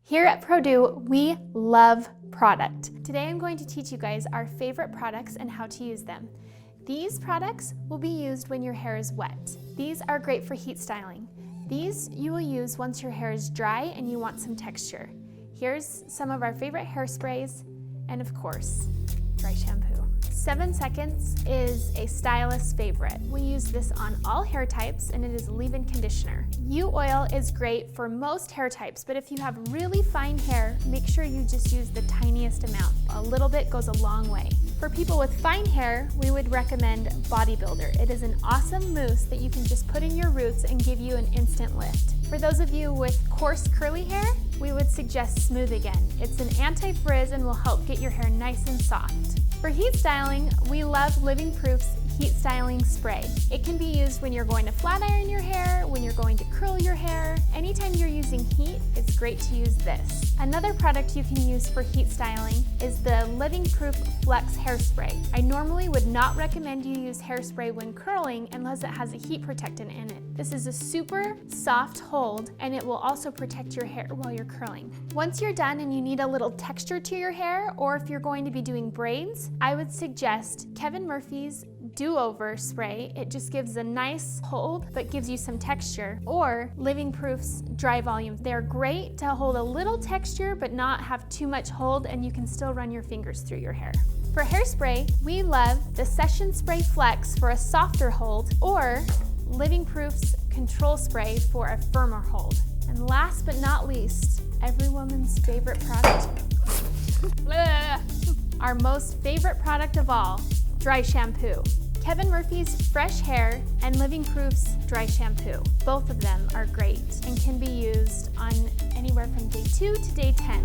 Here at Purdue, we love product. Today I'm going to teach you guys our favorite products and how to use them. These products will be used when your hair is wet. These are great for heat styling. These you will use once your hair is dry and you want some texture. Here's some of our favorite hairsprays, and of course, dry shampoo. 7 seconds is a stylist's favorite. We use this on all hair types, and it is a leave-in conditioner. U-oil is great for most hair types, but if you have really fine hair, make sure you just use the tiniest amount. A little bit goes a long way. For people with fine hair, we would recommend Bodybuilder. It is an awesome mousse that you can just put in your roots and give you an instant lift. For those of you with coarse curly hair, we would suggest Smooth Again. It's an anti-frizz and will help get your hair nice and soft. For heat styling, we love Living Proof's Heat Styling Spray. It can be used when you're going to flat iron your hair, when you're going to curl your hair. Anytime you're using heat, it's great to use this. Another product you can use for heat styling is the Living Proof Flex Hairspray. I normally would not recommend you use hairspray when curling unless it has a heat protectant in it. This is a super soft hold, and it will also protect your hair while you're curling. Once you're done and you need a little texture to your hair, or if you're going to be doing braids, I would suggest Kevin Murphy's Do-Over Spray. It just gives a nice hold but gives you some texture, or Living Proof's Dry Volume. They're great to hold a little texture but not have too much hold, and you can still run your fingers through your hair. For hairspray, we love the Session Spray Flex for a softer hold, or Living Proof's Control Spray for a firmer hold. And last but not least, every woman's favorite product, our most favorite product of all, dry shampoo. Kevin Murphy's Fresh Hair and Living Proof's Dry Shampoo. Both of them are great and can be used on anywhere from day 2 to day 10.